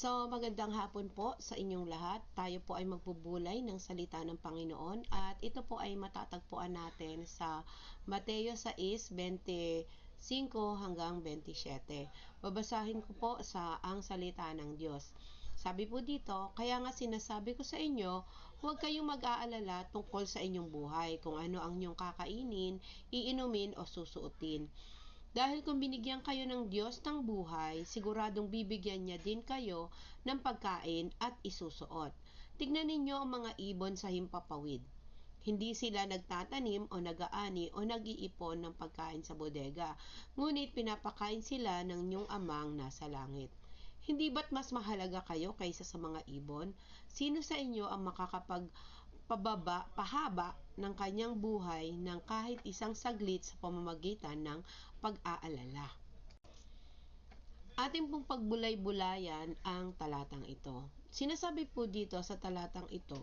Magandang hapon po sa inyong lahat. Tayo po ay magbubulay ng salita ng Panginoon at ito po ay matatagpuan natin sa Mateo 6:25 hanggang 27. Babasahin ko po ang salita ng Diyos. Sabi po dito, kaya nga sinasabi ko sa inyo, huwag kayong mag-aalala tungkol sa inyong buhay, kung ano ang inyong kakainin, iinumin o susuotin. Dahil kung binigyan kayo ng Diyos ng buhay, siguradong bibigyan niya din kayo ng pagkain at isusuot. Tignan ninyo ang mga ibon sa himpapawid. Hindi sila nagtatanim o nag-aani o nag-iipon ng pagkain sa bodega, ngunit pinapakain sila ng inyong amang nasa langit. Hindi ba't mas mahalaga kayo kaysa sa mga ibon? Sino sa inyo ang pahaba ng kanyang buhay ng kahit isang saglit sa pamamagitan ng pag-aalala? Ating pong pagbulay-bulayan ang talatang ito. Sinasabi po dito sa talatang ito,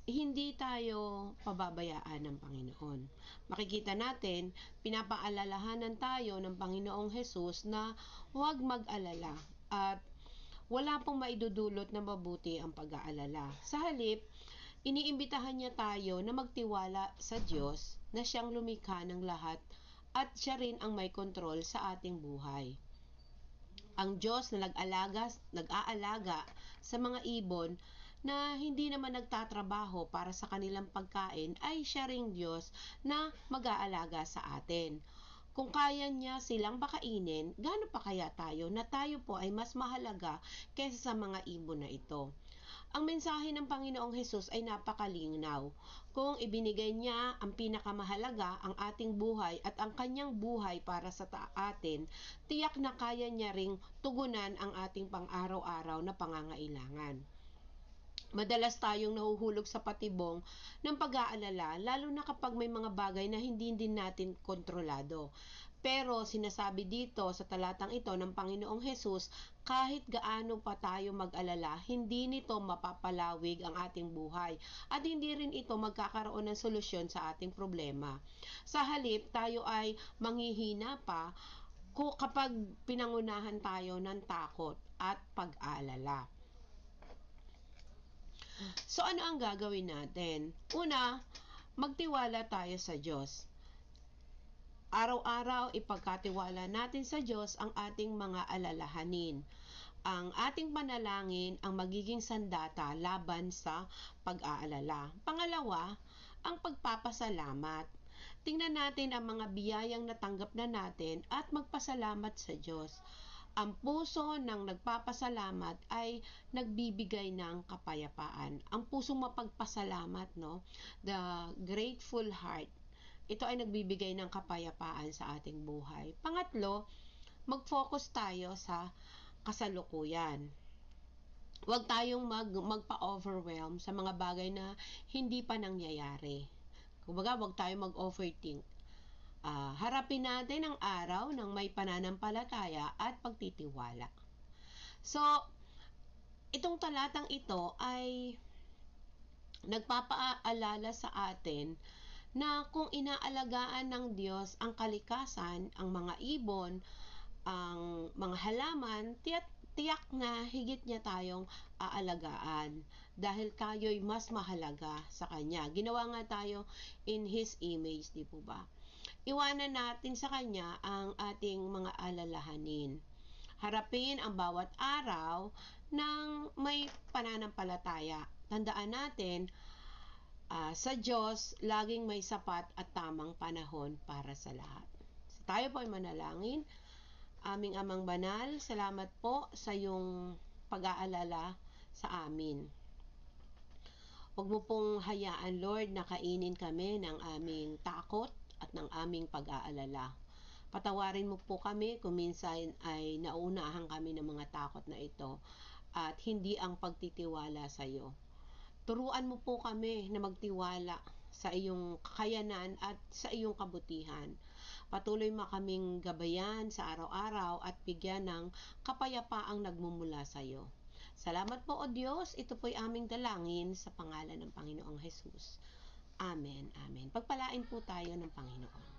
hindi tayo pababayaan ng Panginoon. Makikita natin, pinapaalalahanan tayo ng Panginoong Hesus na huwag mag-alala at wala pong maidudulot na mabuti ang pag-aalala. Sa halip, iniimbitahan niya tayo na magtiwala sa Diyos na siyang lumikha ng lahat at siya rin ang may kontrol sa ating buhay. Ang Diyos na nag-aalaga sa mga ibon na hindi naman nagtatrabaho para sa kanilang pagkain ay siya ring Diyos na mag-aalaga sa atin. Kung kaya niya silang pakainin, gaano pa kaya tayo na tayo po ay mas mahalaga kaysa sa mga ibon na ito? Ang mensahe ng Panginoong Hesus ay napakalinaw. Kung ibinigay niya ang pinakamahalaga, ang ating buhay at ang kanyang buhay para sa atin, tiyak na kaya niya ring tugunan ang ating pang-araw-araw na pangangailangan. Madalas tayong nahuhulog sa patibong ng pag-aalala, lalo na kapag may mga bagay na hindi din natin kontrolado. Pero sinasabi dito sa talatang ito ng Panginoong Hesus, kahit gaano pa tayo mag-alala, hindi nito mapapalawig ang ating buhay at hindi rin ito magkakaroon ng solusyon sa ating problema. Sa halip, tayo ay manghihina pa kapag pinangunahan tayo ng takot at pag-aalala. Ano ang gagawin natin? Una, magtiwala tayo sa Diyos. Araw-araw, ipagkatiwala natin sa Diyos ang ating mga alalahanin. Ang ating panalangin ang magiging sandata laban sa pag-aalala. Pangalawa, ang pagpapasalamat. Tingnan natin ang mga biyayang natanggap na natin at magpasalamat sa Diyos. Ang puso ng nagpapasalamat ay nagbibigay ng kapayapaan. Ang pusong mapagpasalamat, no? The grateful heart. Ito ay nagbibigay ng kapayapaan sa ating buhay. Pangatlo, mag-focus tayo sa kasalukuyan. Huwag tayong magpa-overwhelm sa mga bagay na hindi pa nangyayari. Kumbaga, huwag tayong mag-overthink. Harapin natin ang araw ng may pananampalataya at pagtitiwala. Itong talatang ito ay nagpapaalala sa atin na kung inaalagaan ng Diyos ang kalikasan, ang mga ibon, ang mga halaman, tiyak na higit niya tayong aalagaan dahil tayo'y mas mahalaga sa Kanya. Ginawa nga tayo in His image, di po ba? Iwanan natin sa Kanya ang ating mga alalahanin. Harapin ang bawat araw ng may pananampalataya. Tandaan natin, sa Diyos, laging may sapat at tamang panahon para sa lahat. Tayo po ay manalangin. Aming Amang Banal, salamat po sa iyong pag-aalala sa amin. Huwag mo pong hayaan, Lord, na kainin kami ng aming takot at ng aming pag-aalala. Patawarin mo po kami kung minsan ay nauunahan kami ng mga takot na ito at hindi ang pagtitiwala sa iyo. Turuan mo po kami na magtiwala sa iyong kakayanan at sa iyong kabutihan. Patuloy mo kaming gabayan sa araw-araw at bigyan ng kapayapaang nagmumula sa iyo. Salamat po, O Diyos. Ito po'y aming dalangin sa pangalan ng Panginoong Hesus. Amen. Amen. Pagpalain po tayo ng Panginoon.